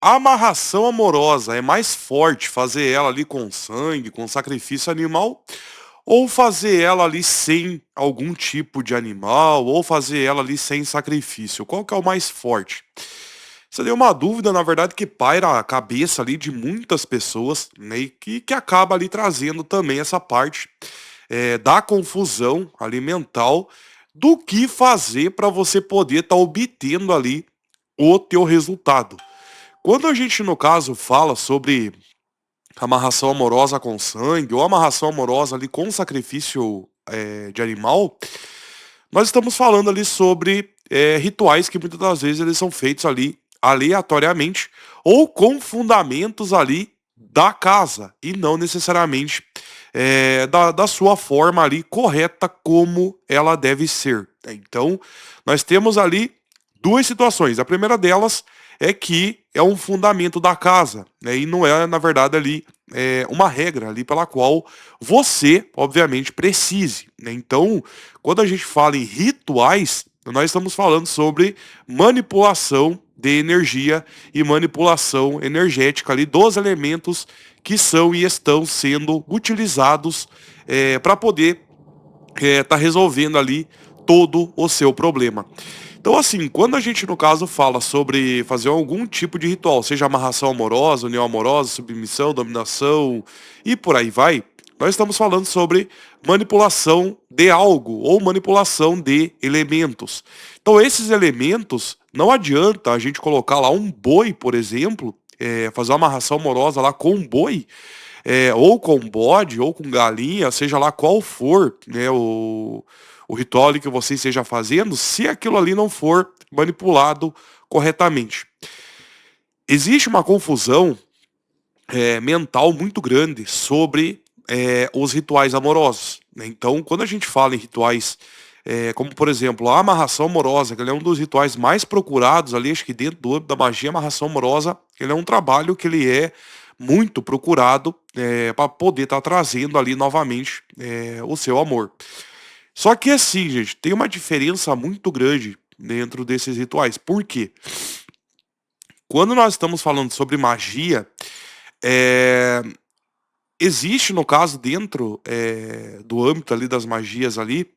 a amarração amorosa é mais forte fazer ela ali com sangue, com sacrifício animal, ou fazer ela ali sem algum tipo de animal, ou fazer ela ali sem sacrifício? Qual que é o mais forte? Seria uma dúvida, na verdade, que paira a cabeça ali de muitas pessoas, né, e que acaba ali trazendo também essa parte da confusão ali mental do que fazer para você poder estar obtendo ali o teu resultado. Quando a gente, no caso, fala sobre amarração amorosa com sangue ou amarração amorosa ali com sacrifício de animal, nós estamos falando ali sobre rituais que muitas das vezes eles são feitos ali aleatoriamente ou com fundamentos ali da casa e não necessariamente da sua forma ali correta como ela deve ser. Então, nós temos ali duas situações. A primeira delas é que é um fundamento da casa, né, e não é, na verdade, ali uma regra ali pela qual você, obviamente, precise, né? Então, quando a gente fala em rituais, nós estamos falando sobre manipulação de energia e manipulação energética ali dos elementos que são e estão sendo utilizados para poder tá resolvendo ali todo o seu problema. Então, assim, quando a gente, no caso, fala sobre fazer algum tipo de ritual, seja amarração amorosa, união amorosa, submissão, dominação e por aí vai, nós estamos falando sobre manipulação de algo ou manipulação de elementos. Então, esses elementos, não adianta a gente colocar lá um boi, por exemplo, fazer uma amarração amorosa lá com um boi, ou com bode, ou com galinha, seja lá qual for, né, o ritual ali que você esteja fazendo, se aquilo ali não for manipulado corretamente. Existe uma confusão mental muito grande sobre os rituais amorosos, né? Então, quando a gente fala em rituais, como por exemplo a amarração amorosa, que ele é um dos rituais mais procurados ali, acho que dentro do âmbito da magia, a amarração amorosa, ele é um trabalho que ele é muito procurado para poder estar trazendo ali novamente o seu amor. Só que assim, gente, tem uma diferença muito grande dentro desses rituais. Por quê? Quando nós estamos falando sobre magia, é, existe, no caso, dentro do âmbito ali das magias ali,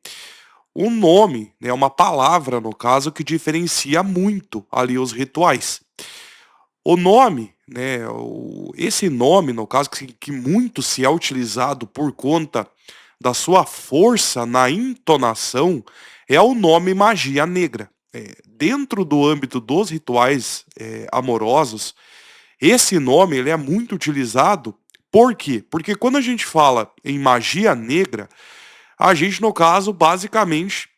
um nome, né, uma palavra, no caso, que diferencia muito ali os rituais. O nome, né, esse nome, no caso, que muito se é utilizado por conta da sua força na entonação, é o nome magia negra. Dentro do âmbito dos rituais amorosos, esse nome ele é muito utilizado. Por quê? Porque quando a gente fala em magia negra, a gente, no caso, basicamente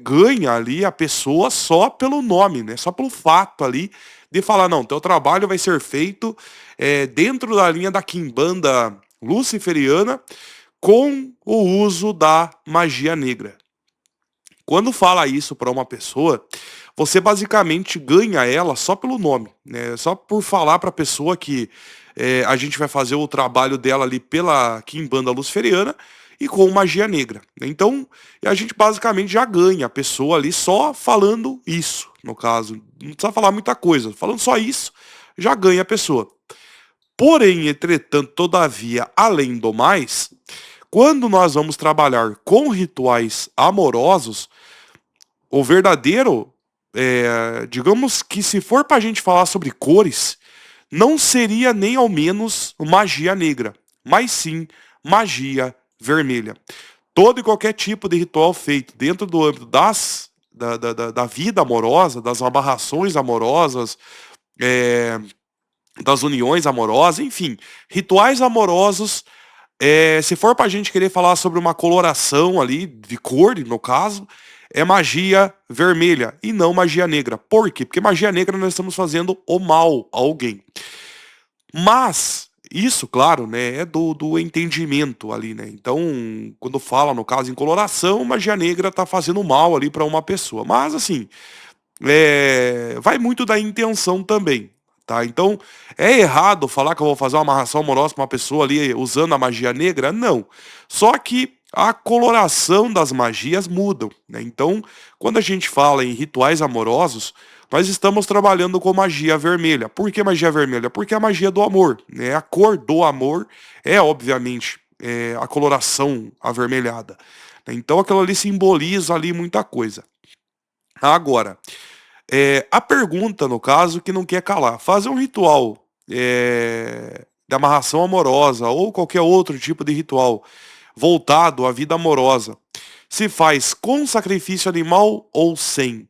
ganha ali a pessoa só pelo nome, né? Só pelo fato ali de falar, não, teu trabalho vai ser feito dentro da linha da quimbanda luciferiana com o uso da magia negra. Quando fala isso para uma pessoa, você basicamente ganha ela só pelo nome, né? Só por falar para a pessoa que a gente vai fazer o trabalho dela ali pela quimbanda luciferiana e com magia negra. Então, a gente basicamente já ganha a pessoa ali só falando isso, no caso. Não precisa falar muita coisa, falando só isso, já ganha a pessoa. Porém, entretanto, todavia, além do mais, quando nós vamos trabalhar com rituais amorosos, o verdadeiro, digamos que se for pra gente falar sobre cores, não seria nem ao menos magia negra, mas sim magia vermelha. Todo e qualquer tipo de ritual feito dentro do âmbito da vida amorosa, das amarrações amorosas, das uniões amorosas, enfim, rituais amorosos. Se for pra gente querer falar sobre uma coloração ali, de cor, no caso, é magia vermelha e não magia negra. Por quê? Porque magia negra nós estamos fazendo o mal a alguém. Mas, isso, claro, né, é do entendimento ali, né? Então, quando fala, no caso, em coloração, magia negra tá fazendo mal ali pra uma pessoa. Mas, assim, vai muito da intenção também, tá? Então, é errado falar que eu vou fazer uma amarração amorosa com uma pessoa ali usando a magia negra? Não. Só que a coloração das magias mudam, né? Então, quando a gente fala em rituais amorosos, nós estamos trabalhando com magia vermelha. Por que magia vermelha? Porque é a magia do amor, né? A cor do amor é, obviamente, a coloração avermelhada. Então aquilo ali simboliza ali muita coisa. Agora, a pergunta, no caso, que não quer calar. Fazer um ritual de amarração amorosa ou qualquer outro tipo de ritual voltado à vida amorosa, se faz com sacrifício animal ou sem.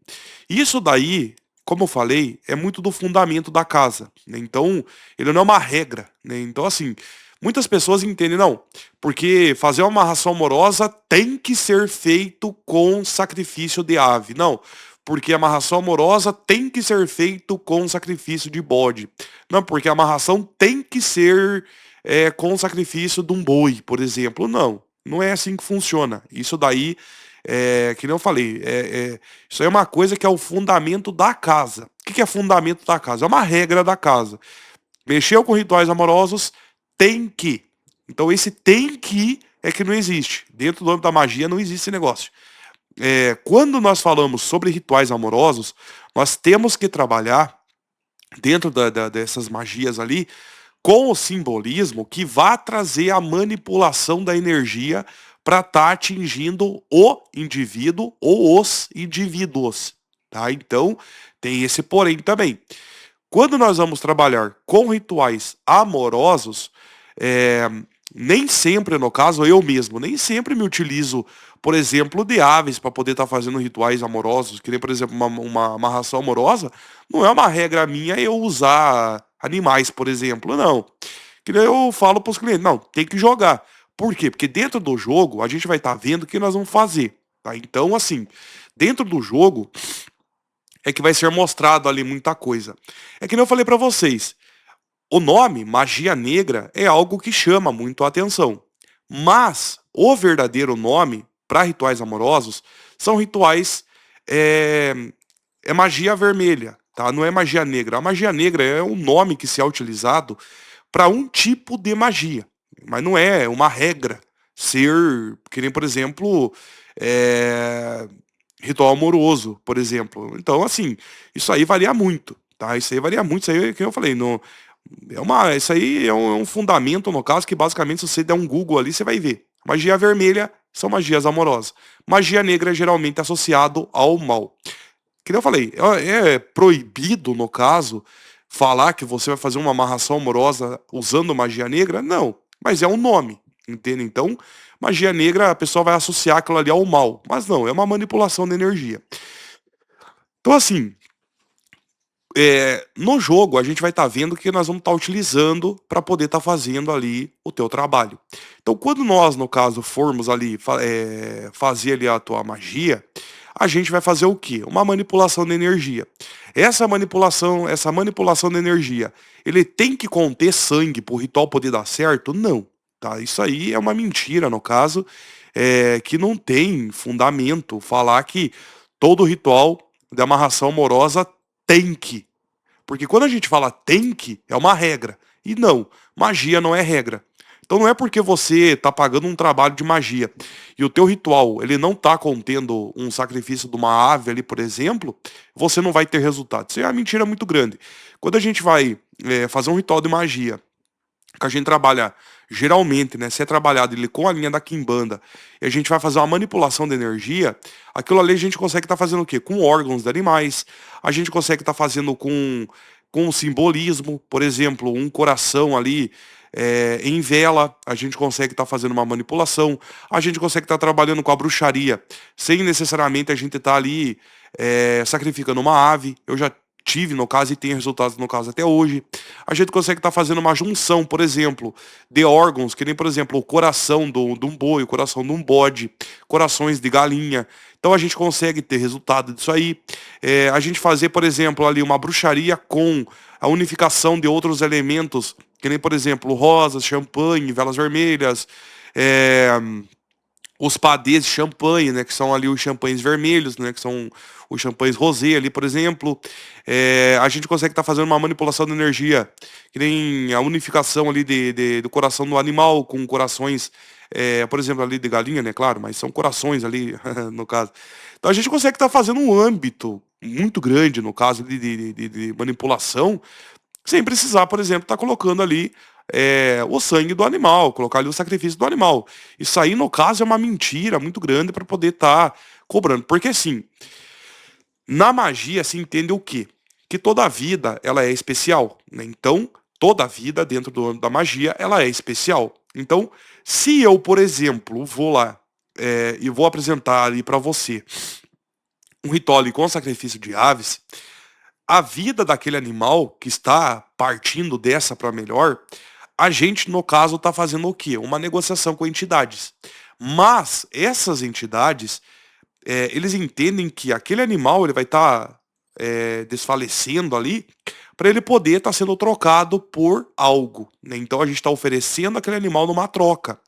Isso daí, como eu falei, é muito do fundamento da casa, né? Então, ele não é uma regra, né? Então, assim, muitas pessoas entendem, não, porque fazer uma amarração amorosa tem que ser feito com sacrifício de ave. Não, porque a amarração amorosa tem que ser feito com sacrifício de bode. Não, porque a amarração tem que ser com sacrifício de um boi, por exemplo. Não, não é assim que funciona. Isso daí, que nem eu falei, isso aí é uma coisa que é o fundamento da casa. O que é fundamento da casa? É uma regra da casa. Mexeu com rituais amorosos, tem que. Então esse tem que é que não existe. Dentro do âmbito da magia não existe esse negócio. Quando nós falamos sobre rituais amorosos, nós temos que trabalhar dentro dessas magias ali com o simbolismo que vá trazer a manipulação da energia para estar atingindo o indivíduo ou os indivíduos, tá? Então, tem esse porém também. Quando nós vamos trabalhar com rituais amorosos, é, nem sempre, no caso, eu mesmo, nem sempre me utilizo, por exemplo, de aves para poder estar fazendo rituais amorosos, que nem, por exemplo, uma amarração amorosa, não é uma regra minha eu usar animais, por exemplo, não. Que nem eu falo para os clientes, não, tem que jogar. Por quê? Porque dentro do jogo a gente vai estar vendo o que nós vamos fazer, tá? Então, assim, dentro do jogo é que vai ser mostrado ali muita coisa. É que nem eu falei para vocês, o nome, magia negra, é algo que chama muito a atenção. Mas o verdadeiro nome para rituais amorosos são rituais é, magia vermelha, tá? Não é magia negra. A magia negra é um nome que se é utilizado para um tipo de magia, mas não é uma regra ser, que nem, por exemplo, é, ritual amoroso, por exemplo. Então, assim, isso aí varia muito, tá? Isso aí varia muito, isso aí, que eu falei, no, isso aí é um fundamento, no caso, que basicamente se você der um Google ali, você vai ver. Magia vermelha são magias amorosas. Magia negra é geralmente associado ao mal. Que nem eu falei, é proibido, no caso, falar que você vai fazer uma amarração amorosa usando magia negra? Não, mas é um nome, entende? Então, magia negra, a pessoa vai associar aquilo ali ao mal. Mas não, é uma manipulação de energia. Então, assim, no jogo a gente vai estar vendo o que nós vamos estar utilizando para poder estar fazendo ali o teu trabalho. Então, quando nós, no caso, formos ali fazer ali a tua magia, a gente vai fazer o quê? Uma manipulação de energia. Essa manipulação de energia, ele tem que conter sangue para o ritual poder dar certo? Não. Tá? Isso aí é uma mentira, no caso, que não tem fundamento falar que todo ritual de amarração amorosa tem que. Porque quando a gente fala tem que, é uma regra. E não, magia não é regra. Então não é porque você está pagando um trabalho de magia e o teu ritual ele não está contendo um sacrifício de uma ave ali, por exemplo, você não vai ter resultado. Isso é uma mentira muito grande. Quando a gente vai fazer um ritual de magia, que a gente trabalha geralmente, né, se é trabalhado ele com a linha da Kimbanda, e a gente vai fazer uma manipulação de energia, aquilo ali a gente consegue estar fazendo o quê? Com órgãos de animais, a gente consegue estar fazendo com simbolismo, por exemplo, um coração ali em vela, a gente consegue estar fazendo uma manipulação, a gente consegue estar trabalhando com a bruxaria, sem necessariamente a gente estar ali sacrificando uma ave. Eu já tive no caso e tenho resultados no caso até hoje. A gente consegue estar fazendo uma junção, por exemplo, de órgãos, que nem, por exemplo, o coração de um boi, o coração de um bode, corações de galinha. Então a gente consegue ter resultado disso aí. A gente fazer, por exemplo, ali uma bruxaria com a unificação de outros elementos, que nem, por exemplo, rosas, champanhe, velas vermelhas, os padês de champanhe, né, que são ali os champanhes vermelhos, né, que são os champanhes rosé ali, por exemplo. A gente consegue estar fazendo uma manipulação de energia, que nem a unificação ali do coração do animal com corações, por exemplo, ali de galinha, né, claro, mas são corações ali, no caso. Então a gente consegue estar fazendo um âmbito muito grande, no caso de manipulação, sem precisar, por exemplo, estar colocando ali o sangue do animal, colocar ali o sacrifício do animal. Isso aí, no caso, é uma mentira muito grande para poder estar cobrando. Porque assim, na magia se entende o quê? Que toda vida ela é especial, né? Então, toda vida dentro da magia ela é especial. Então, se eu, por exemplo, vou lá e vou apresentar ali para você um ritual ali com sacrifício de aves, a vida daquele animal que está partindo dessa para melhor, a gente, no caso, está fazendo o quê? Uma negociação com entidades. Mas essas entidades, eles entendem que aquele animal ele vai estar desfalecendo ali para ele poder estar sendo trocado por algo, né? Então a gente está oferecendo aquele animal numa troca,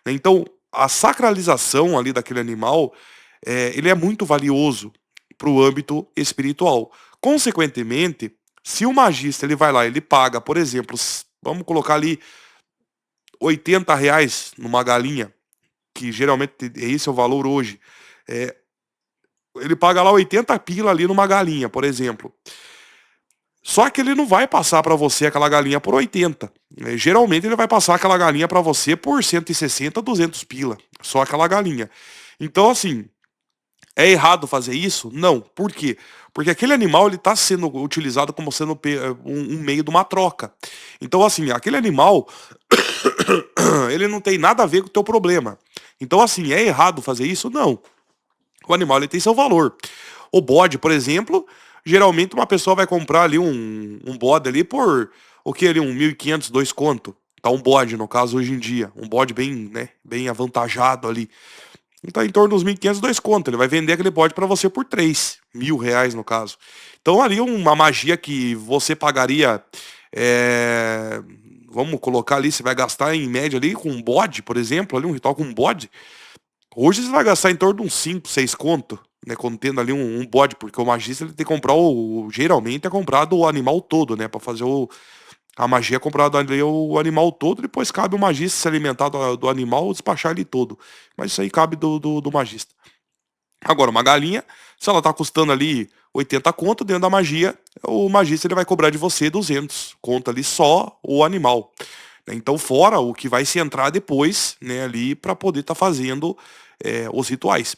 né? Então a sacralização ali daquele animal, ele é muito valioso para o âmbito espiritual. Consequentemente, se o magista ele vai lá, ele paga, por exemplo, vamos colocar ali R$ 80 numa galinha, que geralmente esse é o valor hoje. É, ele paga lá 80 pila ali numa galinha, por exemplo. Só que ele não vai passar para você aquela galinha por 80. Geralmente ele vai passar aquela galinha para você por 160, 200 pila. Só aquela galinha. Então, assim, é errado fazer isso? Não. Por quê? Porque aquele animal ele está sendo utilizado como sendo um meio de uma troca. Então, assim, aquele animal ele não tem nada a ver com o teu problema. Então, assim, é errado fazer isso? Não. O animal ele tem seu valor. O bode, por exemplo, geralmente uma pessoa vai comprar ali um bode ali por o que ali, 1.500, 2 conto. Tá um bode, no caso, hoje em dia. Um bode bem, né, bem avantajado ali. Então, em torno dos 1.500, 2 conto. Ele vai vender aquele bode para você por R$ 3.000, no caso. Então, ali uma magia que você pagaria, é, vamos colocar ali, você vai gastar em média ali com um bode, por exemplo, ali um ritual com um bode. Hoje você vai gastar em torno de uns 5, 6 conto, né? Contendo ali um bode, porque o magista ele tem que comprar geralmente é comprado o animal todo, né? Pra fazer a magia é comprado ali o animal todo, depois cabe o magista se alimentar do animal ou despachar ele todo. Mas isso aí cabe do magista. Agora, uma galinha, se ela tá custando ali 80 conto dentro da magia, o magista ele vai cobrar de você 200 conto ali só o animal, né? Então, fora o que vai se entrar depois, né, ali para poder estar fazendo os rituais.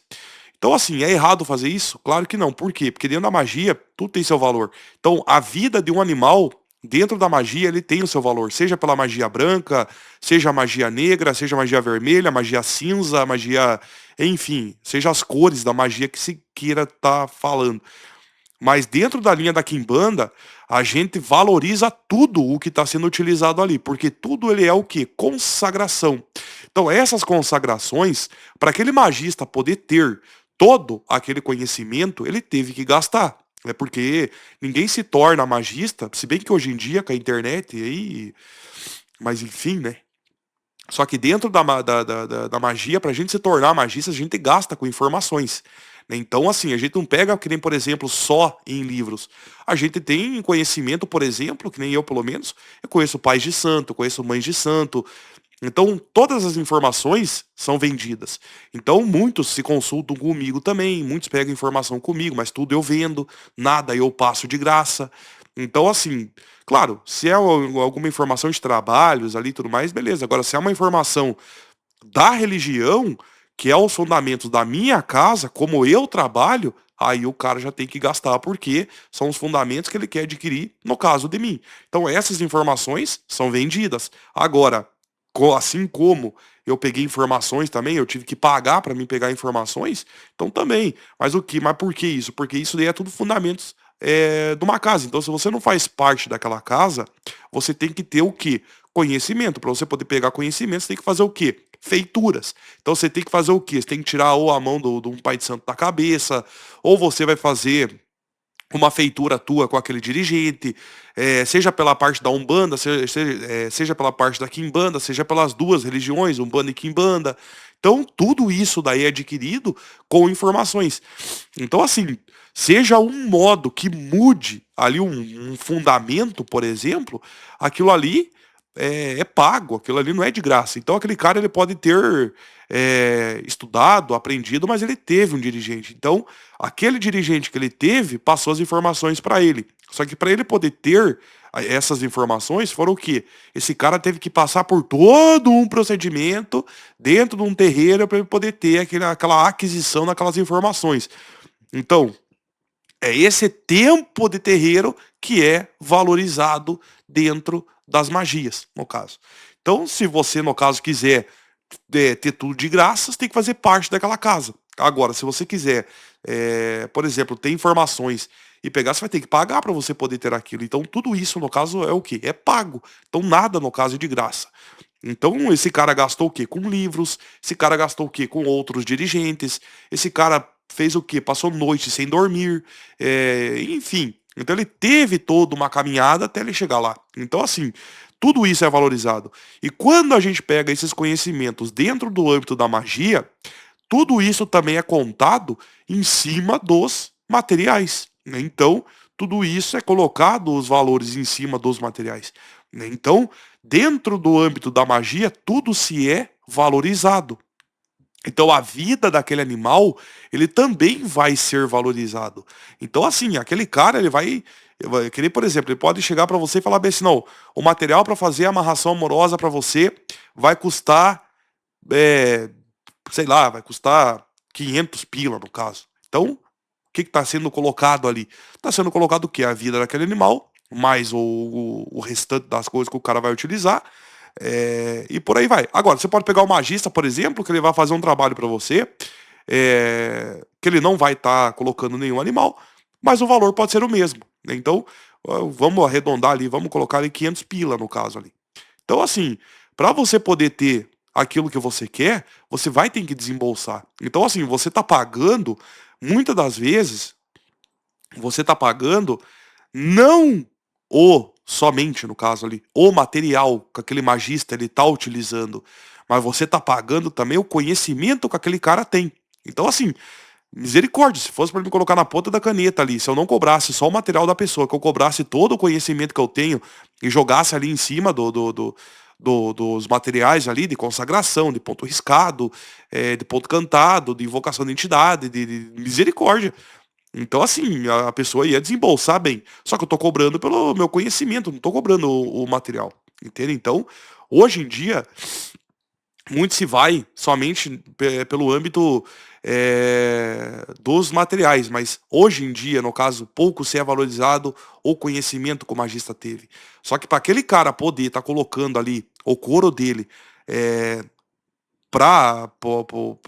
Então, assim, é errado fazer isso? Claro que não. Por quê? Porque dentro da magia, tudo tem seu valor. Então, a vida de um animal, dentro da magia, ele tem o seu valor. Seja pela magia branca, seja a magia negra, seja a magia vermelha, a magia cinza, a magia... Enfim, seja as cores da magia que se queira estar falando. Mas dentro da linha da Kimbanda, a gente valoriza tudo o que está sendo utilizado ali, porque tudo ele é o quê? Consagração. Então essas consagrações, para aquele magista poder ter todo aquele conhecimento, ele teve que gastar. É porque ninguém se torna magista, se bem que hoje em dia com a internet aí, mas enfim, né? Só que dentro da magia, pra gente se tornar magista, a gente gasta com informações, né? Então, assim, a gente não pega, que nem, por exemplo, só em livros. A gente tem conhecimento, por exemplo, que nem eu, pelo menos, eu conheço pais de santo, conheço mães de santo. Então, todas as informações são vendidas. Então, muitos se consultam comigo também, muitos pegam informação comigo, mas tudo eu vendo, nada eu passo de graça. Então, assim, claro, se é alguma informação de trabalhos ali e tudo mais, beleza. Agora, se é uma informação da religião, que é os fundamentos da minha casa, como eu trabalho, aí o cara já tem que gastar, porque são os fundamentos que ele quer adquirir, no caso de mim. Então, essas informações são vendidas. Agora, assim como eu peguei informações também, eu tive que pagar para mim pegar informações, então também. Mas por que isso? Porque isso daí é tudo fundamentos de uma casa. Então, se você não faz parte daquela casa, você tem que ter o quê? Conhecimento. Para você poder pegar conhecimento, você tem que fazer o quê? Feituras. Então você tem que fazer o quê? Você tem que tirar ou a mão de um pai de santo da cabeça, ou você vai fazer uma feitura tua com aquele dirigente, seja pela parte da Umbanda, seja pela parte da Quimbanda, seja pelas duas religiões, Umbanda e Quimbanda. Então, tudo isso daí é adquirido com informações. Então, assim, seja um modo que mude ali um fundamento, por exemplo, aquilo ali é pago, aquilo ali não é de graça. Então aquele cara ele pode ter estudado, aprendido, mas ele teve um dirigente. Então aquele dirigente que ele teve passou as informações para ele. Só que para ele poder ter essas informações foram o quê? Esse cara teve que passar por todo um procedimento dentro de um terreiro para ele poder ter aquela aquisição daquelas informações. Então, é esse tempo de terreiro que é valorizado dentro das magias, no caso. Então, se você, no caso, quiser ter tudo de graça, você tem que fazer parte daquela casa. Agora, se você quiser, por exemplo, ter informações e pegar, você vai ter que pagar para você poder ter aquilo. Então, tudo isso, no caso, é o quê? É pago. Então, nada, no caso, é de graça. Então, esse cara gastou o quê? Com livros, esse cara gastou o quê? Com outros dirigentes, esse cara fez o quê? Passou noite sem dormir, enfim. Então ele teve toda uma caminhada até ele chegar lá. Então, assim, tudo isso é valorizado. E quando a gente pega esses conhecimentos dentro do âmbito da magia, tudo isso também é contado em cima dos materiais, né? Então, tudo isso é colocado os valores em cima dos materiais, né? Então, dentro do âmbito da magia, tudo se é valorizado. Então, a vida daquele animal, ele também vai ser valorizado. Então, assim, aquele cara, ele vai querer, por exemplo, ele pode chegar para você e falar bem assim, não, o material para fazer a amarração amorosa para você vai custar é, sei lá, vai custar 500 pila no caso. Então, o que está sendo colocado ali? Está sendo colocado o quê? A vida daquele animal, mais o restante das coisas que o cara vai utilizar, e por aí vai. Agora, você pode pegar o magista, por exemplo, que ele vai fazer um trabalho para você, que ele não vai estar colocando nenhum animal, mas o valor pode ser o mesmo, né? Então, vamos arredondar ali, vamos colocar ali 500 pila no caso ali. Então, assim, para você poder ter aquilo que você quer, você vai ter que desembolsar. Então, assim, você tá pagando, muitas das vezes, você tá pagando não somente no caso ali, o material que aquele magista ele tá utilizando, mas você tá pagando também o conhecimento que aquele cara tem. Então, assim, misericórdia, se fosse para me colocar na ponta da caneta ali, se eu não cobrasse só o material da pessoa, que eu cobrasse todo o conhecimento que eu tenho e jogasse ali em cima dos materiais ali de consagração, de ponto riscado, de ponto cantado, de invocação de entidade, de misericórdia. Então, assim, a pessoa ia desembolsar bem. Só que eu tô cobrando pelo meu conhecimento, não tô cobrando o material. Entende? Então, hoje em dia, muito se vai somente pelo âmbito dos materiais, mas hoje em dia, no caso, pouco se é valorizado o conhecimento que o magista teve. Só que para aquele cara poder estar colocando ali o couro dele para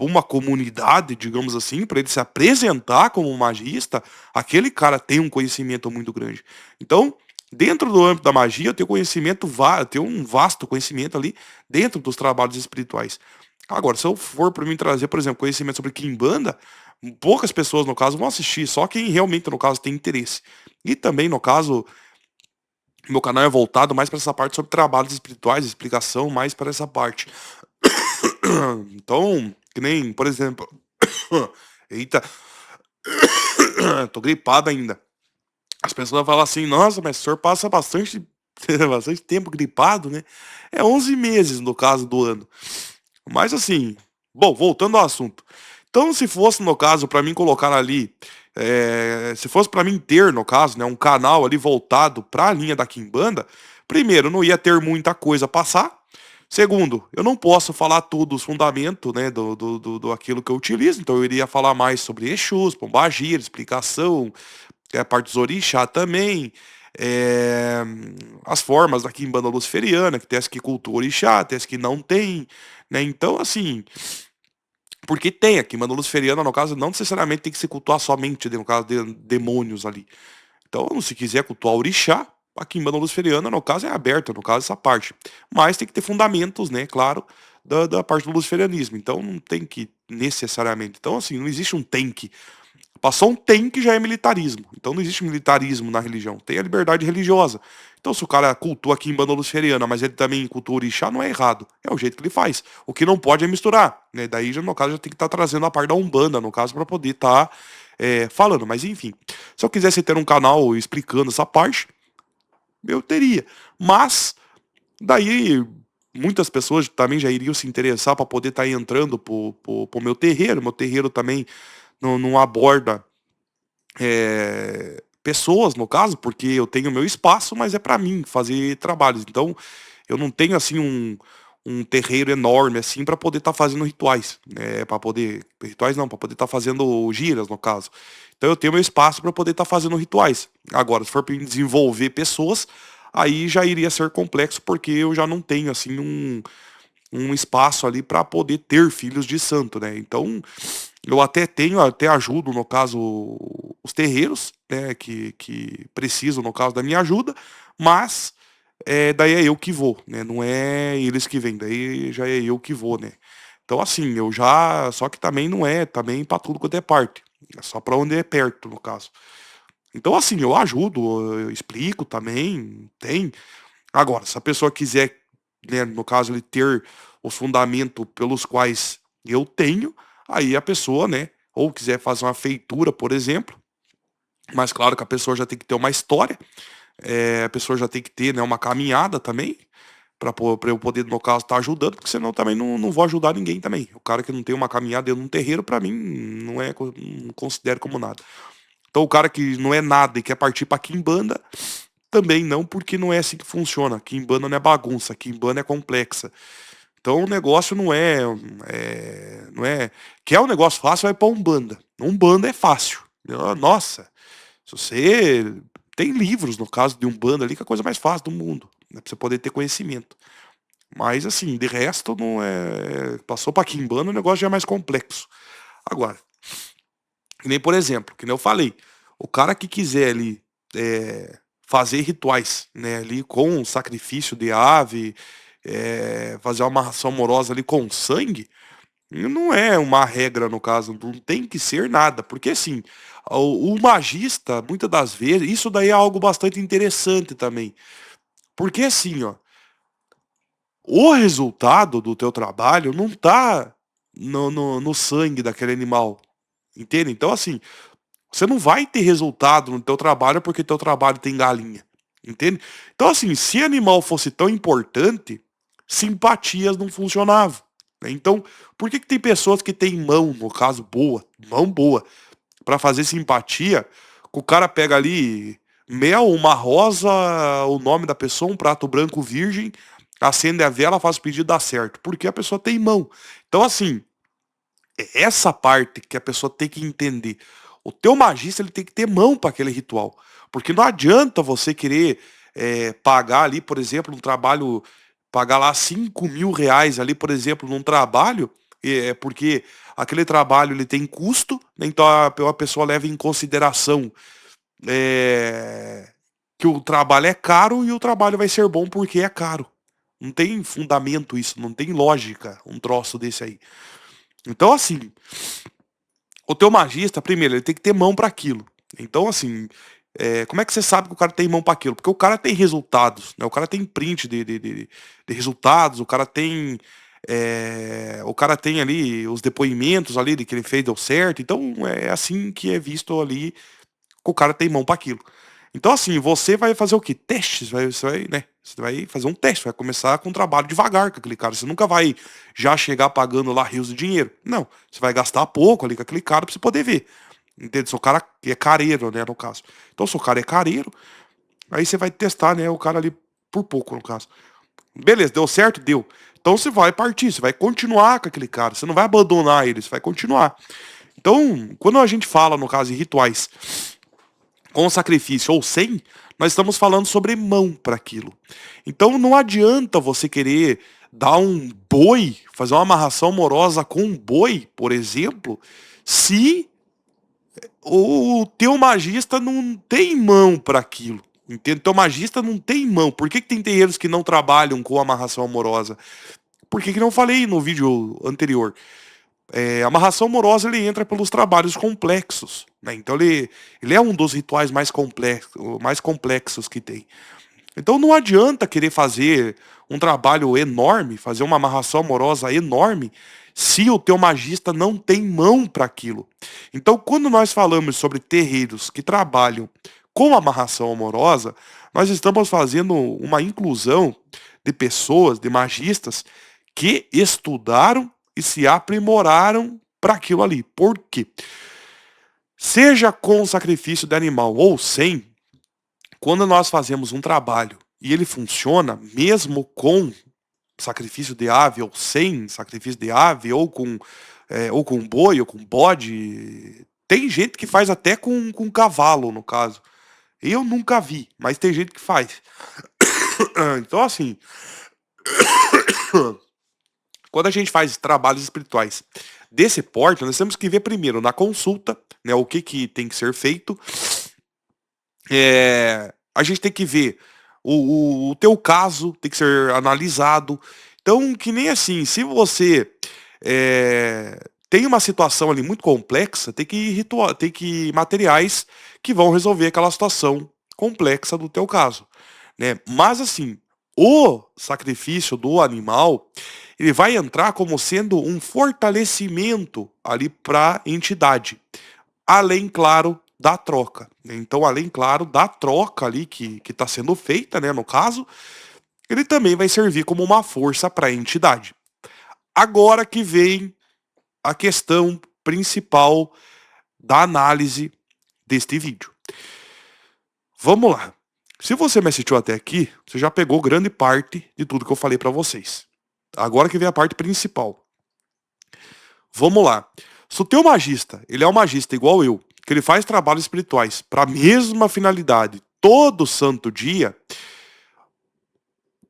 uma comunidade, digamos assim, para ele se apresentar como um magista, aquele cara tem um conhecimento muito grande. Então, dentro do âmbito da magia, eu tenho conhecimento, eu tenho um vasto conhecimento ali dentro dos trabalhos espirituais. Agora, se eu for para mim trazer, por exemplo, conhecimento sobre Kimbanda, poucas pessoas, no caso, vão assistir, só quem realmente, no caso, tem interesse. E também, no caso, meu canal é voltado mais para essa parte sobre trabalhos espirituais, explicação mais para essa parte. Então, que nem, por exemplo. Eita, tô gripado ainda. As pessoas falam assim, nossa, mas o senhor passa bastante, bastante tempo gripado, né? É 11 meses no caso do ano. Mas assim, bom, voltando ao assunto. Então, se fosse no caso para mim colocar ali, se fosse para mim ter no caso, né, um canal ali voltado para a linha da Kimbanda, primeiro, não ia ter muita coisa a passar. Segundo, eu não posso falar tudo os fundamentos, né, do aquilo que eu utilizo, então eu iria falar mais sobre Exus, Pombagira, explicação, a parte dos orixá também, é, as formas da Quimbanda luciferiana, que tem as que cultua orixá, tem as que não tem, né, então assim, porque tem a Quimbanda luciferiana, no caso, não necessariamente tem que se cultuar somente, no caso, de demônios ali. Então, se quiser cultuar orixá, a quimbanda luciferiana, no caso, é aberta, no caso, essa parte. Mas tem que ter fundamentos, né, claro, da parte do luciferianismo. Então, não tem que necessariamente. Então, assim, não existe um tem que. Passou um tem que já é militarismo. Então, não existe militarismo na religião. Tem a liberdade religiosa. Então, se o cara cultua a quimbanda luciferiana, mas ele também cultua orixá, não é errado. É o jeito que ele faz. O que não pode é misturar, né? Daí, já, no caso, já tem que estar trazendo a parte da Umbanda, no caso, para poder estar falando. Mas, enfim. Se eu quisesse ter um canal explicando essa parte, eu teria. Mas Daí, muitas pessoas também já iriam se interessar para poder estar entrando pro meu terreiro. Meu terreiro também não aborda pessoas, no caso, porque eu tenho meu espaço, mas é para mim fazer trabalhos. Então, eu não tenho assim um terreiro enorme assim para poder estar fazendo rituais, né? Para poder rituais não, para poder estar fazendo giras, no caso. Então eu tenho meu espaço para poder estar fazendo rituais. Agora, se for para desenvolver pessoas, aí já iria ser complexo porque eu já não tenho assim um espaço ali para poder ter filhos de santo, né? Então, eu até tenho, até ajudo, no caso, os terreiros, né, que precisam, no caso, da minha ajuda, mas daí é eu que vou, né? Não é eles que vêm, daí já é eu que vou, né? Então, assim, eu já. Só que também não é também pra tudo quanto é parte. É só pra onde é perto, no caso. Então, assim, eu ajudo, eu explico também, tem. Agora, se a pessoa quiser, né, no caso, ele ter os fundamentos pelos quais eu tenho, aí a pessoa, né, ou quiser fazer uma feitura, por exemplo, mas claro que a pessoa já tem que ter uma história, a pessoa já tem que ter, né, uma caminhada também, para eu poder, no caso, estar ajudando, porque senão também não vou ajudar ninguém também. O cara que não tem uma caminhada dentro de um terreiro, para mim, não considero como nada. Então o cara que não é nada e quer partir pra quimbanda, também não, porque não é assim que funciona. Quimbanda não é bagunça, Quimbanda é complexa. Então o negócio não é. Quer um negócio fácil, vai pra Umbanda. Umbanda é fácil. Nossa, se você. Tem livros, no caso de Umbanda ali, que é a coisa mais fácil do mundo. Né, pra você poder ter conhecimento. Mas assim, de resto, não é. Passou pra Quimbanda, o negócio já é mais complexo. Agora, que nem por exemplo, que nem eu falei, o cara que quiser ali fazer rituais, né, ali com sacrifício de ave, fazer uma amarração amorosa ali com sangue, não é uma regra no caso, não tem que ser nada, porque assim, o magista, muitas das vezes, isso daí é algo bastante interessante também, porque assim, ó, o resultado do teu trabalho não tá no sangue daquele animal, entende? Então assim, você não vai ter resultado no teu trabalho porque teu trabalho tem galinha. Entende? Então, assim, se animal fosse tão importante, simpatias não funcionavam. Né? Então, por que tem pessoas que têm mão, no caso, boa, mão boa, para fazer simpatia, que o cara pega ali mel, uma rosa, o nome da pessoa, um prato branco virgem, acende a vela, faz o pedido, dá certo. Porque a pessoa tem mão. Então, assim, é essa parte que a pessoa tem que entender. O teu magista ele tem que ter mão para aquele ritual. Porque não adianta você querer pagar ali, por exemplo, um trabalho, pagar lá R$ 5.000 ali, por exemplo, num trabalho, porque aquele trabalho ele tem custo, né, então a pessoa leva em consideração é, que o trabalho é caro e o trabalho vai ser bom porque é caro. Não tem fundamento isso, não tem lógica um troço desse aí. Então, assim, o teu magista, primeiro, ele tem que ter mão para aquilo. Então, assim, como é que você sabe que o cara tem mão para aquilo? Porque o cara tem resultados, né? O cara tem print de resultados, o cara tem ali os depoimentos ali de que ele fez deu certo. Então, é assim que é visto ali que o cara tem mão para aquilo. Então, assim, você vai fazer o quê? Testes, você vai, né? Você vai fazer um teste, vai começar com um trabalho devagar com aquele cara. Você nunca vai já chegar pagando lá rios de dinheiro. Não, você vai gastar pouco ali com aquele cara pra você poder ver. Entende? Se o cara é careiro, né, no caso. Então, se o cara é careiro, aí você vai testar, né, o cara ali por pouco, no caso. Beleza, deu certo? Deu. Então você vai partir, você vai continuar com aquele cara. Você não vai abandonar ele, você vai continuar. Então, quando a gente fala, no caso, em rituais com sacrifício ou sem, nós estamos falando sobre mão para aquilo. Então não adianta você querer dar um boi, fazer uma amarração amorosa com um boi, por exemplo, se o teu magista não tem mão para aquilo. Entende? Teu magista não tem mão. Por que tem terreiros que não trabalham com amarração amorosa? Por que não falei no vídeo anterior? A amarração amorosa ele entra pelos trabalhos complexos, né? Então ele é um dos rituais mais complexos que tem. Então não adianta querer fazer um trabalho enorme, fazer uma amarração amorosa enorme, se o teu magista não tem mão para aquilo. Então quando nós falamos sobre terreiros que trabalham com amarração amorosa, nós estamos fazendo uma inclusão de pessoas, de magistas, que estudaram e se aprimoraram para aquilo ali. Por quê? Seja com sacrifício de animal ou sem, quando nós fazemos um trabalho e ele funciona, mesmo com sacrifício de ave ou sem sacrifício de ave, ou com boi, ou com bode, tem gente que faz até com cavalo, no caso. Eu nunca vi, mas tem gente que faz. Então, assim, quando a gente faz trabalhos espirituais desse porte, nós temos que ver primeiro na consulta, né, o que tem que ser feito. A gente tem que ver o teu caso, tem que ser analisado. Então, que nem assim, se você tem uma situação ali muito complexa, tem que materiais que vão resolver aquela situação complexa do teu caso, né? Mas assim, o sacrifício do animal, ele vai entrar como sendo um fortalecimento ali para a entidade, além, claro, da troca. Então, além, claro, da troca ali que está sendo feita, né, no caso, ele também vai servir como uma força para a entidade. Agora que vem a questão principal da análise deste vídeo. Vamos lá. Se você me assistiu até aqui, você já pegou grande parte de tudo que eu falei para vocês. Agora que vem a parte principal. Vamos lá. Se o teu magista, ele é um magista igual eu, que ele faz trabalhos espirituais para a mesma finalidade todo santo dia,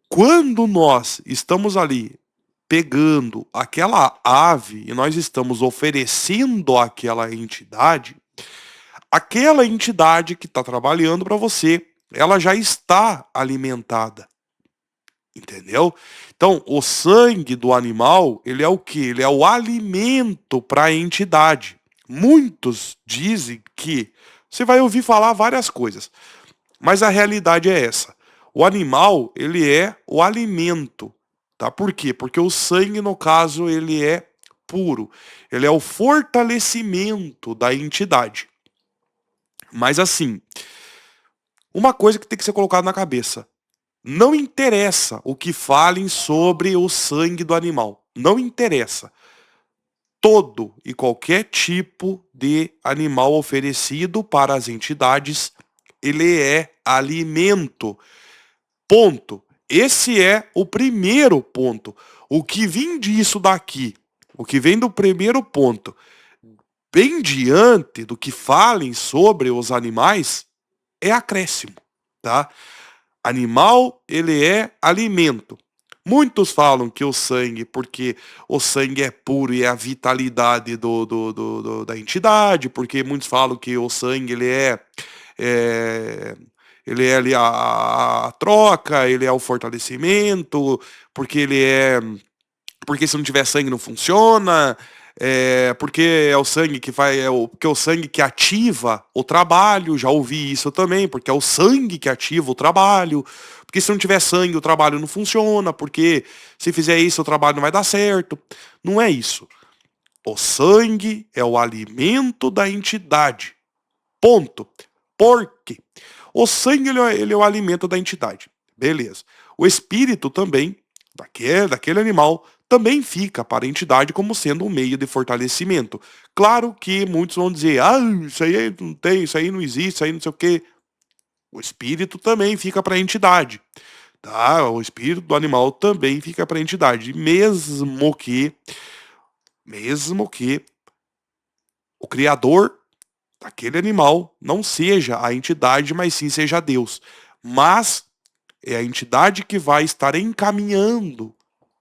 quando nós estamos ali pegando aquela ave e nós estamos oferecendo àquela entidade que está trabalhando para você, ela já está alimentada. Entendeu? Então, o sangue do animal, ele é o quê? Ele é o alimento para a entidade. Muitos dizem que você vai ouvir falar várias coisas, mas a realidade é essa. O animal, ele é o alimento, tá? Por quê? Porque o sangue, no caso, ele é puro. Ele é o fortalecimento da entidade. Mas assim, uma coisa que tem que ser colocada na cabeça. Não interessa o que falem sobre o sangue do animal. Não interessa. Todo e qualquer tipo de animal oferecido para as entidades, ele é alimento. Ponto. Esse é o primeiro ponto. O que vem disso daqui, o que vem do primeiro ponto, bem diante do que falem sobre os animais, é acréscimo, tá? Animal, ele é alimento. Muitos falam que o sangue, porque o sangue é puro e é a vitalidade da entidade, porque muitos falam que o sangue, é ele é ali a troca, ele é o fortalecimento, porque porque se não tiver sangue não funciona, porque é o sangue que faz, porque é o sangue que ativa o trabalho, já ouvi isso também, porque é o sangue que ativa o trabalho, porque se não tiver sangue o trabalho não funciona, porque se fizer isso o trabalho não vai dar certo. Não é isso. O sangue é o alimento da entidade. Ponto. Por quê? O sangue ele é o alimento da entidade. Beleza. O espírito também, daquele animal, também fica para a entidade como sendo um meio de fortalecimento. Claro que muitos vão dizer, isso aí não tem, isso aí não existe, isso aí não sei o quê. O espírito também fica para a entidade. Tá? O espírito do animal também fica para a entidade. Mesmo que o criador daquele animal não seja a entidade, mas sim seja Deus. Mas é a entidade que vai estar encaminhando,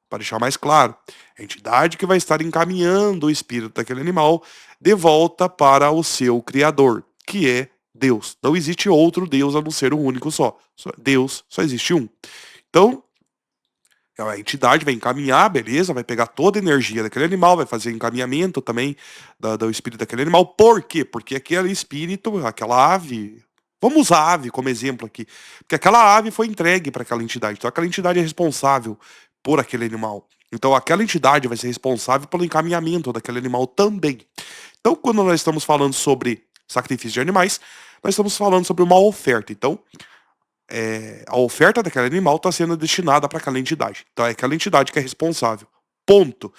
para deixar mais claro, a entidade que vai estar encaminhando o espírito daquele animal de volta para o seu criador, que é Deus. Não existe outro Deus a não ser um único só. Deus só existe um. Então, a entidade vai encaminhar, beleza, vai pegar toda a energia daquele animal, vai fazer encaminhamento também do espírito daquele animal. Por quê? Porque aquele espírito, aquela ave, vamos usar a ave como exemplo aqui, porque aquela ave foi entregue para aquela entidade, então aquela entidade é responsável por aquele animal. Então aquela entidade vai ser responsável pelo encaminhamento daquele animal também. Então quando nós estamos falando sobre sacrifício de animais, nós estamos falando sobre uma oferta. Então a oferta daquele animal está sendo destinada para aquela entidade. Então é aquela entidade que é responsável. Ponto.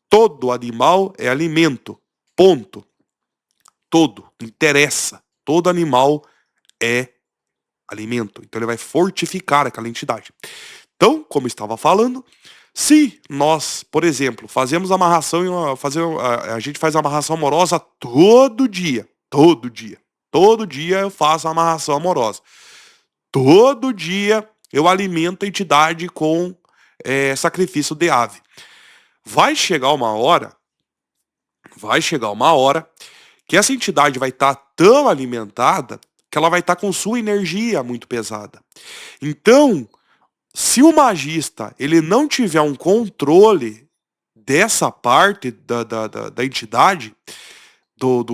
Todo animal é alimento. Ponto. Todo. Interessa. Todo animal é alimento. Então ele vai fortificar aquela entidade. Então, como eu estava falando, se nós, por exemplo, fazemos amarração a gente faz amarração amorosa todo dia. Todo dia eu faço amarração amorosa. Todo dia eu alimento a entidade com sacrifício de ave. Vai chegar uma hora que essa entidade vai estar tão alimentada que ela vai estar com sua energia muito pesada. Então, se o magista ele não tiver um controle dessa parte da entidade,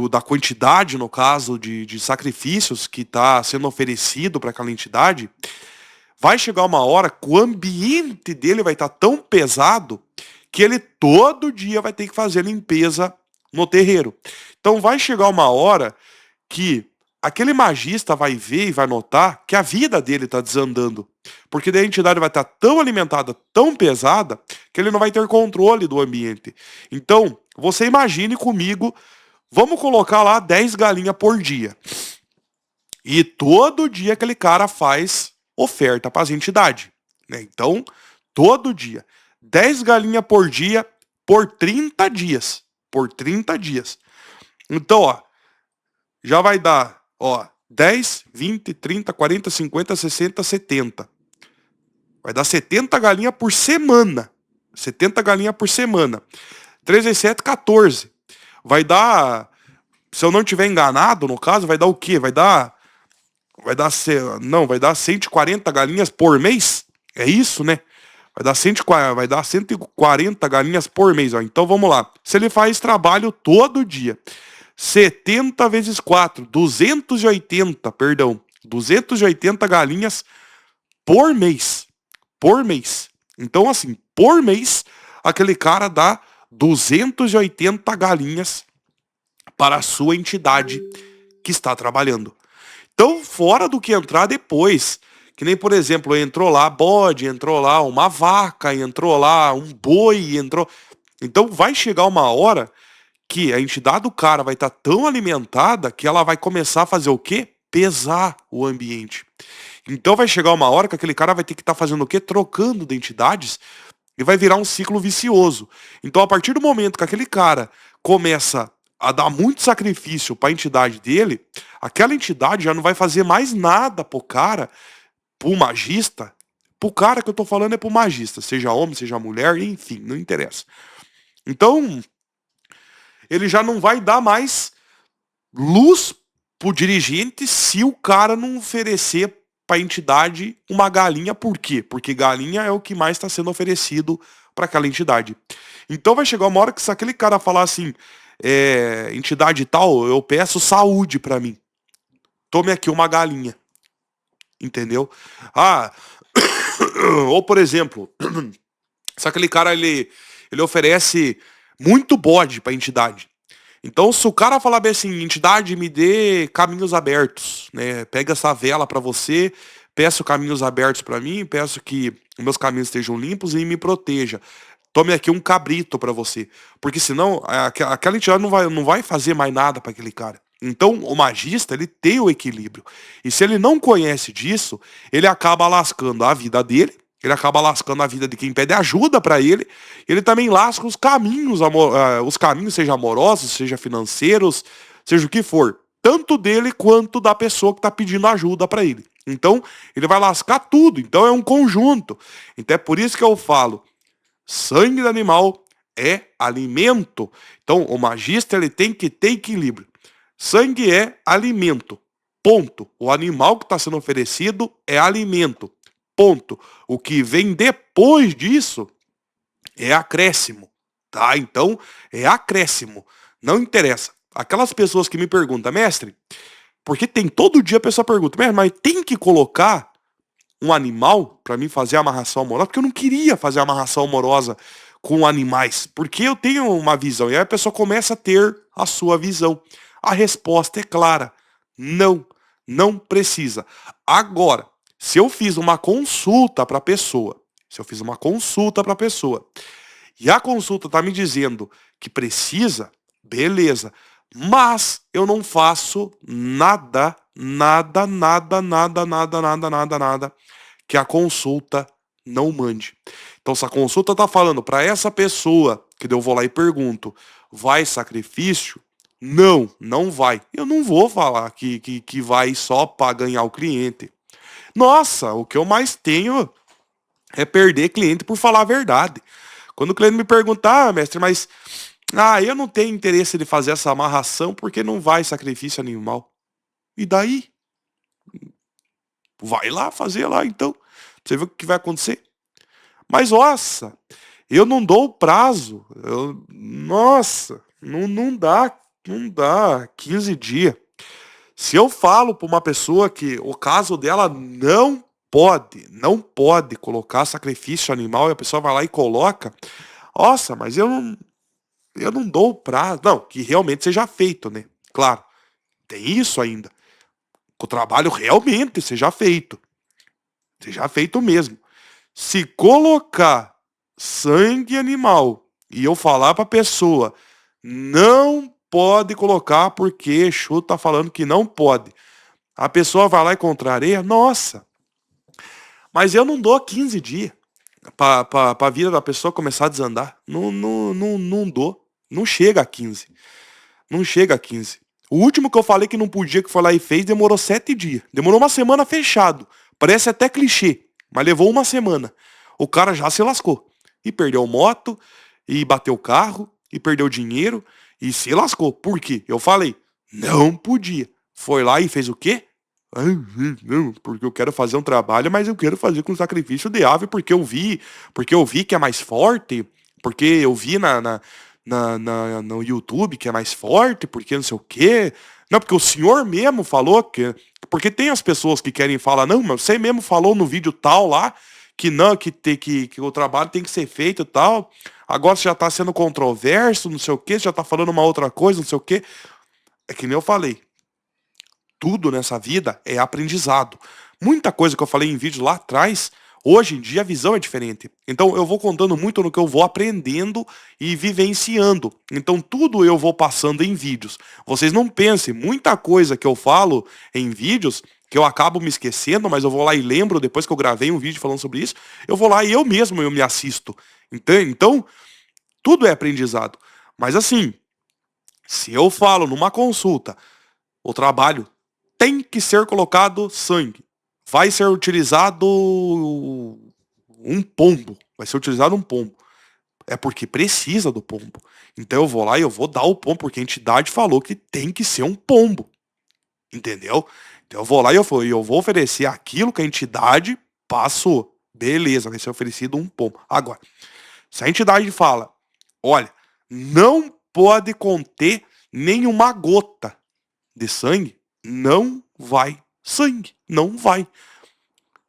da quantidade, no caso, de sacrifícios que está sendo oferecido para aquela entidade, vai chegar uma hora que o ambiente dele vai estar tão pesado que ele todo dia vai ter que fazer limpeza no terreiro. Então vai chegar uma hora que aquele magista vai ver e vai notar que a vida dele está desandando. Porque daí a entidade vai estar tão alimentada, tão pesada, que ele não vai ter controle do ambiente. Então, você imagine comigo, vamos colocar lá 10 galinhas por dia. E todo dia aquele cara faz oferta para as entidades. Né? Então, todo dia. 10 galinhas por dia por 30 dias. Por 30 dias. Então, ó, já vai dar, ó, 10, 20, 30, 40, 50, 60, 70. Vai dar 70 galinhas por semana. 70 galinhas por semana. 3 vezes 7, 14. Vai dar, se eu não tiver enganado, no caso, vai dar o quê? Vai dar 140 galinhas por mês? É isso, né? Vai dar 140 galinhas por mês. Ó. Então vamos lá. Se ele faz trabalho todo dia, 70 vezes 4, 280, perdão. 280 galinhas por mês. Por mês. Então, assim, por mês, aquele cara dá 280 galinhas para a sua entidade que está trabalhando. Então, fora do que entrar depois. Que nem, por exemplo, entrou lá bode, entrou lá uma vaca, entrou lá um boi, entrou... Então, vai chegar uma hora que a entidade do cara vai estar tão alimentada que ela vai começar a fazer o quê? Pesar o ambiente. Então vai chegar uma hora que aquele cara vai ter que estar fazendo o quê? Trocando de entidades e vai virar um ciclo vicioso. Então a partir do momento que aquele cara começa a dar muito sacrifício para a entidade dele, aquela entidade já não vai fazer mais nada pro cara, pro magista. Pro cara que eu tô falando é pro magista, seja homem, seja mulher, enfim, não interessa. Então, ele já não vai dar mais luz pro dirigente se o cara não oferecer para a entidade uma galinha. Por quê? Porque galinha é o que mais está sendo oferecido para aquela entidade. Então vai chegar uma hora que se aquele cara falar assim, entidade tal, eu peço saúde para mim. Tome aqui uma galinha. Entendeu? Ah, ou por exemplo, se aquele cara ele oferece muito bode para a entidade. Então, se o cara falar bem assim, entidade, me dê caminhos abertos, né? Pega essa vela para você, peço caminhos abertos para mim, peço que meus caminhos estejam limpos e me proteja. Tome aqui um cabrito para você. Porque senão, aquela entidade não vai fazer mais nada para aquele cara. Então, o magista, ele tem o equilíbrio. E se ele não conhece disso, ele acaba lascando a vida dele, ele acaba lascando a vida de quem pede ajuda para ele. Ele também lasca os caminhos, seja amorosos, seja financeiros, seja o que for. Tanto dele quanto da pessoa que está pedindo ajuda para ele. Então, ele vai lascar tudo. Então, é um conjunto. Então, é por isso que eu falo, sangue do animal é alimento. Então, o magista ele tem que ter equilíbrio. Sangue é alimento. Ponto. O animal que está sendo oferecido é alimento. Ponto. O que vem depois disso é acréscimo, tá? Então, é acréscimo. Não interessa. Aquelas pessoas que me perguntam, mestre, porque tem todo dia a pessoa pergunta, mestre, mas tem que colocar um animal para mim fazer amarração amorosa? Porque eu não queria fazer amarração amorosa com animais, porque eu tenho uma visão. E aí a pessoa começa a ter a sua visão. A resposta é clara. Não. Não precisa. Agora, se eu fiz uma consulta para a pessoa, e a consulta tá me dizendo que precisa, beleza. Mas eu não faço nada, nada, nada, nada, nada, nada, nada, nada que a consulta não mande. Então, se a consulta tá falando para essa pessoa, que daí eu vou lá e pergunto, vai sacrifício? Não, não vai. Eu não vou falar que vai só para ganhar o cliente. Nossa, o que eu mais tenho é perder cliente por falar a verdade. Quando o cliente me perguntar, mestre, mas eu não tenho interesse de fazer essa amarração porque não vai sacrifício animal. E daí? Vai lá fazer lá então. Pra você ver o que vai acontecer. Mas nossa, eu não dou o prazo. Nossa, não dá. Não dá. 15 dias. Se eu falo para uma pessoa que o caso dela não pode colocar sacrifício animal e a pessoa vai lá e coloca, nossa, mas eu não dou o prazo. Não, que realmente seja feito, né? Claro, tem isso ainda. Que o trabalho realmente seja feito. Seja feito mesmo. Se colocar sangue animal e eu falar pra pessoa, não pode colocar porque Exu tá falando que não pode. A pessoa vai lá e contraria, nossa. Mas eu não dou 15 dias pra vida da pessoa começar a desandar. Não dou. Não chega a 15. Não chega a 15. O último que eu falei que não podia, que foi lá e fez, demorou 7 dias. Demorou uma semana fechado. Parece até clichê, mas levou uma semana. O cara já se lascou. E perdeu moto, e bateu o carro, e perdeu dinheiro, e se lascou. Por quê? Eu falei, não podia. Foi lá e fez o quê? Não, porque eu quero fazer um trabalho, mas eu quero fazer com sacrifício de ave, porque eu vi que é mais forte, porque eu vi no YouTube que é mais forte, porque não sei o quê. Não, porque o senhor mesmo falou que. Porque tem as pessoas que querem falar, não, mas você mesmo falou no vídeo tal lá, que não, que o trabalho tem que ser feito e tal. Agora você já tá sendo controverso, não sei o quê, você já tá falando uma outra coisa, não sei o quê. É que nem eu falei. Tudo nessa vida é aprendizado. Muita coisa que eu falei em vídeo lá atrás, hoje em dia a visão é diferente. Então eu vou contando muito no que eu vou aprendendo e vivenciando. Então tudo eu vou passando em vídeos. Vocês não pensem, muita coisa que eu falo em vídeos, que eu acabo me esquecendo, mas eu vou lá e lembro depois que eu gravei um vídeo falando sobre isso, eu vou lá e eu mesmo me assisto. Então tudo é aprendizado. Mas assim, se eu falo numa consulta, o trabalho tem que ser colocado sangue. Vai ser utilizado um pombo. Vai ser utilizado um pombo. É porque precisa do pombo. Então eu vou lá e eu vou dar o pombo, porque a entidade falou que tem que ser um pombo. Entendeu? Então eu vou lá e eu vou oferecer aquilo que a entidade passou. Beleza, vai ser oferecido um pombo. Agora, se a entidade fala, olha, não pode conter nenhuma gota de sangue, não vai sangue. Não vai.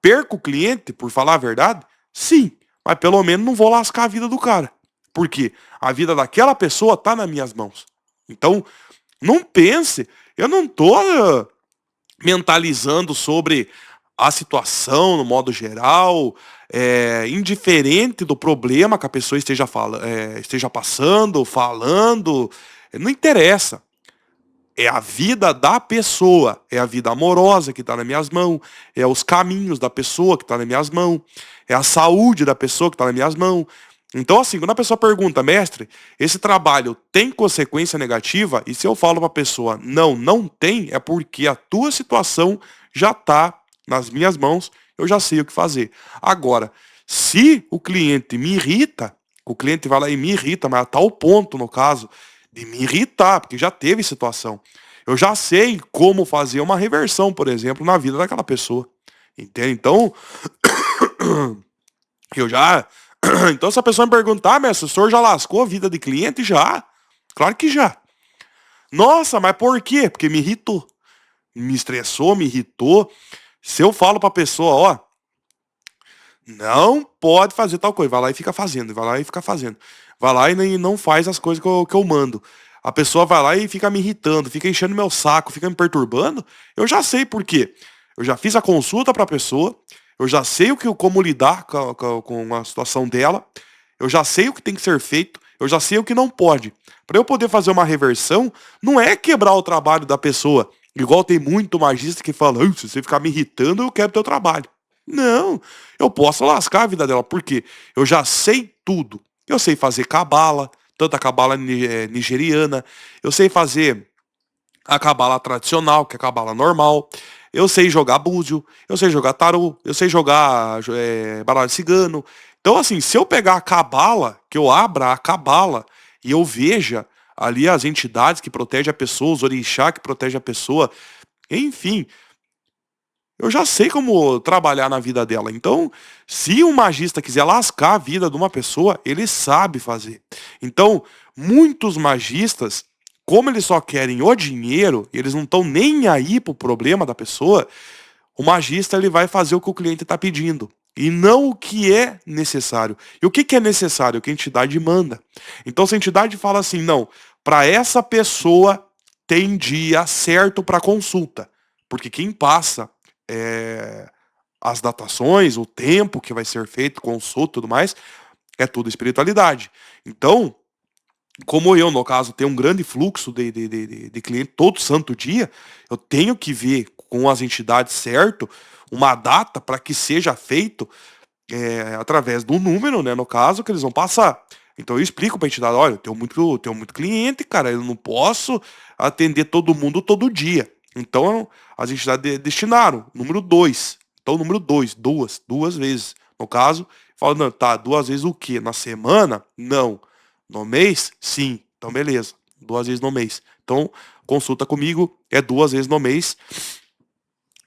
Perco o cliente, por falar a verdade? Sim. Mas pelo menos não vou lascar a vida do cara. Porque a vida daquela pessoa tá nas minhas mãos. Então, não pense. Eu não tô mentalizando sobre a situação no modo geral, indiferente do problema que a pessoa esteja passando, falando. Não interessa. É a vida da pessoa, é a vida amorosa que está nas minhas mãos, é os caminhos da pessoa que está nas minhas mãos, é a saúde da pessoa que está nas minhas mãos. Então, assim, quando a pessoa pergunta, mestre, esse trabalho tem consequência negativa? E se eu falo para a pessoa, não tem, é porque a tua situação já está nas minhas mãos, eu já sei o que fazer. Agora, se o cliente me irrita, o cliente vai lá e me irrita, mas a tal ponto, no caso, de me irritar, porque já teve situação. Eu já sei como fazer uma reversão, por exemplo, na vida daquela pessoa. Entende? Então, eu já. Então, se a pessoa me perguntar, mestre, o senhor já lascou a vida de cliente? Já. Claro que já. Nossa, mas por quê? Porque me irritou. Me estressou, me irritou. Se eu falo pra pessoa, ó, não pode fazer tal coisa, vai lá e fica fazendo, vai lá e fica fazendo. Vai lá e não faz as coisas que eu mando. a pessoa vai lá e fica me irritando, fica enchendo meu saco, fica me perturbando, eu já sei por quê. Eu já fiz a consulta para a pessoa, eu já sei como lidar com a situação dela, eu já sei o que tem que ser feito, eu já sei o que não pode. Para eu poder fazer uma reversão, não é quebrar o trabalho da pessoa. Igual tem muito magista que fala, "Ah, se você ficar me irritando, eu quebro teu trabalho." Não, eu posso lascar a vida dela, porque eu já sei tudo. Eu sei fazer cabala, tanto a cabala nigeriana, eu sei fazer a cabala tradicional, que é a cabala normal, eu sei jogar búzio, eu sei jogar tarô, eu sei jogar baralho cigano. Então, assim, se eu pegar a cabala, que eu abra a cabala e eu veja ali as entidades que protegem a pessoa, os orixá que protegem a pessoa, enfim, eu já sei como trabalhar na vida dela. Então, se um magista quiser lascar a vida de uma pessoa, ele sabe fazer. Então, muitos magistas, como eles só querem o dinheiro, eles não estão nem aí pro problema da pessoa, o magista ele vai fazer o que o cliente está pedindo. E não o que é necessário. E o que é necessário? O que a entidade manda. Então, se a entidade fala assim, não, para essa pessoa tem dia certo para consulta. Porque quem passa é, as datações, o tempo que vai ser feito, consulta e tudo mais, é tudo espiritualidade. Então, como eu, no caso, tenho um grande fluxo de cliente todo santo dia, eu tenho que ver com as entidades certo uma data para que seja feito através do número, né, no caso, que eles vão passar. Então eu explico para a entidade, olha, eu tenho muito cliente, cara, eu não posso atender todo mundo todo dia. Então as entidades destinaram, número 2. Então número 2, duas vezes. No caso, fala, não, tá, 2 vezes o quê? Na semana? Não. No mês? Sim. Então beleza, 2 vezes no mês. Então consulta comigo é 2 vezes no mês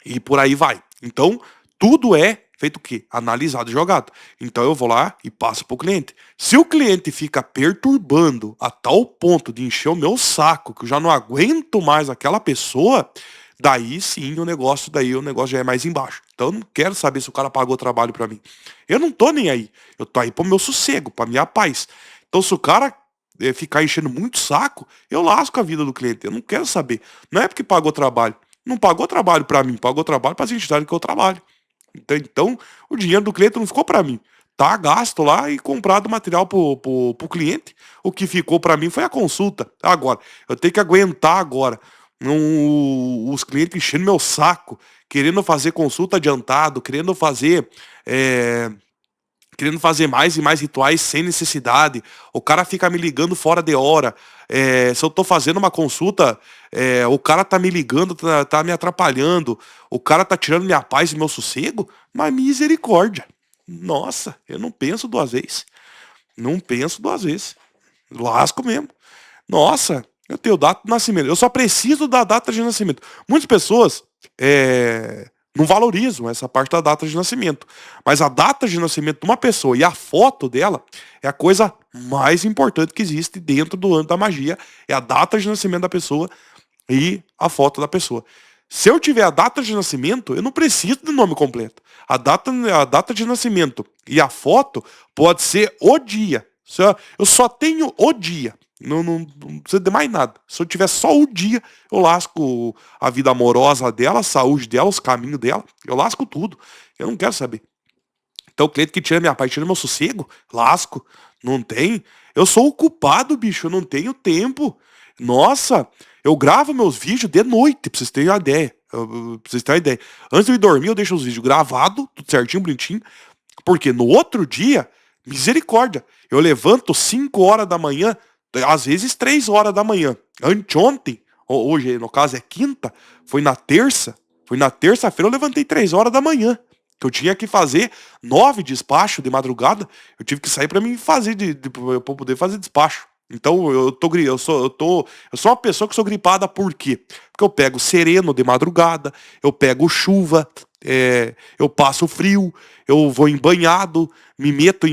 e por aí vai. Então tudo é feito o quê? Analisado e jogado. Então eu vou lá e passo pro cliente. Se o cliente fica perturbando a tal ponto de encher o meu saco, que eu já não aguento mais aquela pessoa, daí sim o negócio já é mais embaixo. Então eu não quero saber se o cara pagou trabalho pra mim. Eu não tô nem aí. Eu tô aí pro meu sossego, pra minha paz. Então se o cara ficar enchendo muito saco, eu lasco a vida do cliente. Eu não quero saber. Não é porque pagou trabalho. Não pagou trabalho pra mim, pagou trabalho para as entidades que eu trabalho. Então, o dinheiro do cliente não ficou para mim. Tá gasto lá e comprado material pro cliente. O que ficou para mim foi a consulta. Agora, eu tenho que aguentar agora os clientes enchendo meu saco, querendo fazer consulta adiantado, é, querendo fazer mais e mais rituais sem necessidade. O cara fica me ligando fora de hora. Se eu tô fazendo uma consulta, o cara tá me ligando, tá me atrapalhando. O cara tá tirando minha paz e meu sossego. Mas misericórdia. Nossa, eu não penso 2 vezes. Não penso 2 vezes. Lasco mesmo. Nossa, eu tenho data de nascimento. Eu só preciso da data de nascimento. Muitas pessoas não valorizam essa parte da data de nascimento. Mas a data de nascimento de uma pessoa e a foto dela é a coisa mais importante que existe dentro do âmbito da magia. É a data de nascimento da pessoa e a foto da pessoa. Se eu tiver a data de nascimento, eu não preciso do nome completo. A data de nascimento e a foto pode ser o dia. Eu só tenho o dia. Não precisa de mais nada. Se eu tiver só o dia, eu lasco a vida amorosa dela, a saúde dela, os caminhos dela. Eu lasco tudo. Eu não quero saber. Então o cliente que tira minha paz, tira meu sossego, lasco. Não tem. Eu sou o culpado, bicho. Eu não tenho tempo. Nossa, eu gravo meus vídeos de noite, pra vocês terem uma ideia. Pra vocês terem uma ideia. Antes de eu ir dormir, eu deixo os vídeos gravados, tudo certinho, bonitinho. Porque no outro dia, misericórdia, eu levanto 5 horas da manhã, às vezes 3 horas da manhã. Anteontem, hoje no caso é quinta, foi na terça-feira eu levantei 3 horas da manhã. Que eu tinha que fazer 9 despachos de madrugada, eu tive que sair pra mim fazer pra poder fazer despacho. Então eu sou uma pessoa que sou gripada por quê? Porque eu pego sereno de madrugada, eu pego chuva, eu passo frio, eu vou embanhado, me meto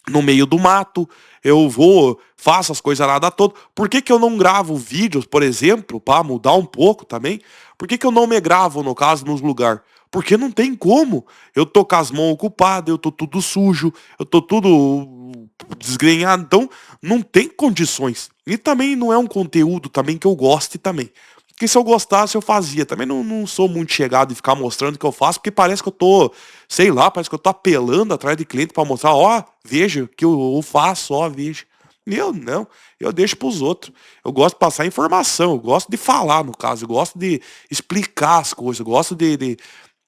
no meio do mato, eu vou, faço as coisas nada todo. Por que que eu não gravo vídeos, por exemplo, para mudar um pouco também? Por que que eu não me gravo, no caso, nos lugares? Porque não tem como. Eu tô com as mãos ocupadas, eu tô tudo sujo, eu tô tudo desgrenhado, então não tem condições. E também não é um conteúdo também que eu goste também. Porque se eu gostasse, eu fazia. Também não sou muito chegado em ficar mostrando o que eu faço, porque parece que eu tô, sei lá, parece que eu tô apelando atrás de cliente pra mostrar, ó, veja o que eu faço, ó, veja. Eu não, eu deixo pros outros. Eu gosto de passar informação, eu gosto de falar, no caso, eu gosto de explicar as coisas, eu gosto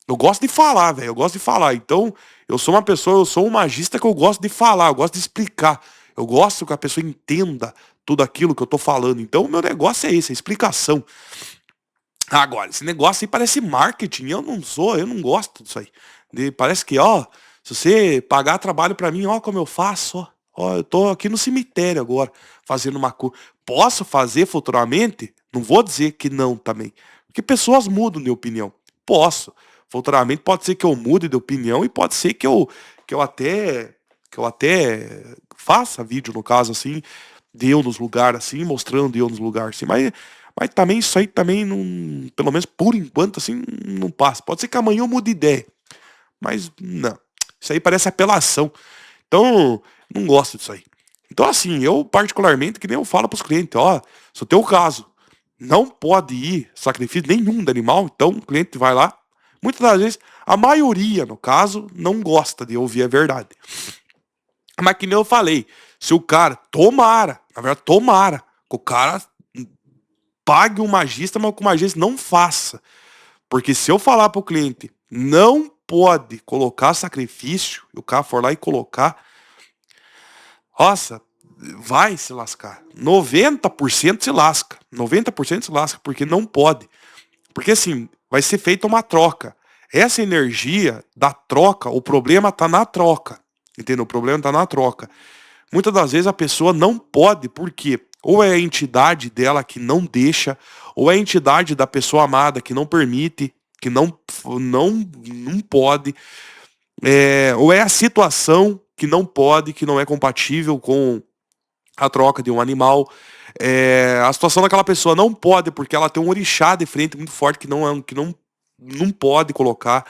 eu gosto de falar, velho, eu gosto de falar. Então, eu sou uma pessoa, eu sou um magista que eu gosto de falar, eu gosto de explicar. Eu gosto que a pessoa entenda tudo aquilo que eu tô falando. Então, o meu negócio é esse, a explicação. Agora, esse negócio aí parece marketing. Eu não gosto disso aí. Parece que, ó, se você pagar trabalho pra mim, ó, como eu faço, ó. Ó, eu tô aqui no cemitério agora, fazendo uma coisa. Posso fazer futuramente? Não vou dizer que não também. Porque pessoas mudam de opinião. Posso. Futuramente pode ser que eu mude de opinião e pode ser que eu até, que eu até faça vídeo, no caso, assim, de eu nos lugares, assim, mostrando eu nos lugares, assim. Mas também isso aí também não, pelo menos por enquanto, assim, não passa. Pode ser que amanhã eu mude de ideia, mas não. Isso aí parece apelação. Então, não gosto disso aí. Então, assim, eu particularmente, que nem eu falo pros clientes, ó, se o teu caso não pode ir sacrifício nenhum de animal, então o cliente vai lá. Muitas das vezes, a maioria, no caso, não gosta de ouvir a verdade. Mas que nem eu falei, se o cara, tomara, na verdade, tomara, que o cara pague um magista, mas que o magista não faça. Porque se eu falar pro cliente, não pode colocar sacrifício, e o cara for lá e colocar, nossa, vai se lascar. 90% se lasca. 90% se lasca, porque não pode. Porque assim, vai ser feita uma troca. Essa energia da troca, o problema tá na troca. Entendeu? O problema tá na troca. Muitas das vezes a pessoa não pode, porque ou é a entidade dela que não deixa, ou é a entidade da pessoa amada que não permite, que não pode, ou é a situação que não pode, que não é compatível com a troca de um animal. A situação daquela pessoa não pode, porque ela tem um orixá de frente muito forte que não pode colocar,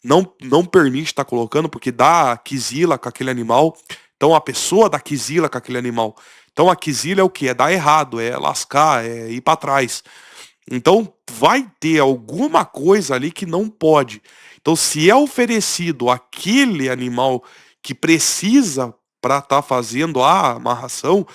não permite estar colocando, porque dá quizila com aquele animal. Então a pessoa dá quizila com aquele animal. Então a quizila é o que? É dar errado, é lascar, é ir para trás. Então vai ter alguma coisa ali que não pode. Então se é oferecido aquele animal que precisa para estar fazendo a amarração,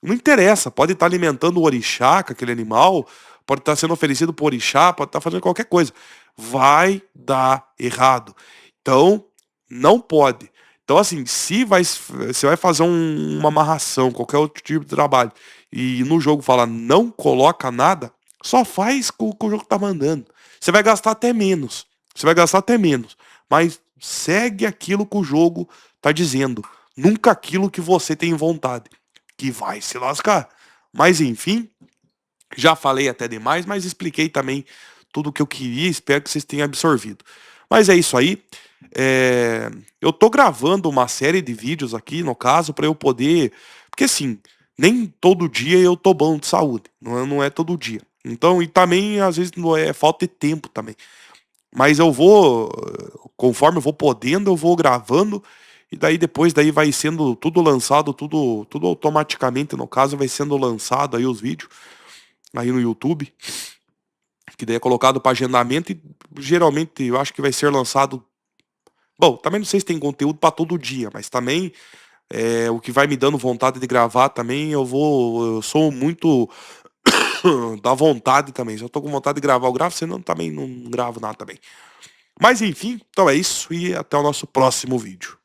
não interessa, pode estar alimentando o orixá com aquele animal, pode estar sendo oferecido por orixá, pode estar fazendo qualquer coisa. Vai dar errado. Então, não pode. Então, assim, se você vai fazer uma amarração, qualquer outro tipo de trabalho, e no jogo fala não coloca nada, só faz com o que o jogo tá mandando. Você vai gastar até menos. Você vai gastar até menos. Mas segue aquilo que o jogo tá dizendo. Nunca aquilo que você tem vontade que vai se lascar. Mas enfim, já falei até demais, mas expliquei também tudo o que eu queria, espero que vocês tenham absorvido. Mas é isso aí. Eu tô gravando uma série de vídeos aqui, no caso, para eu poder. Porque assim, nem todo dia eu tô bom de saúde. Não é todo dia. Então, e também, às vezes, não é falta de tempo também. Mas eu vou, conforme eu vou podendo, eu vou gravando. E daí depois daí vai sendo tudo lançado, tudo automaticamente, no caso, vai sendo lançado aí os vídeos aí no YouTube, que daí é colocado para agendamento e geralmente eu acho que vai ser lançado. Bom, também não sei se tem conteúdo para todo dia, mas também o que vai me dando vontade de gravar também, eu sou muito da vontade também. Se eu tô com vontade de gravar, eu gravo, senão também não gravo nada também. Mas enfim, então é isso e até o nosso próximo vídeo.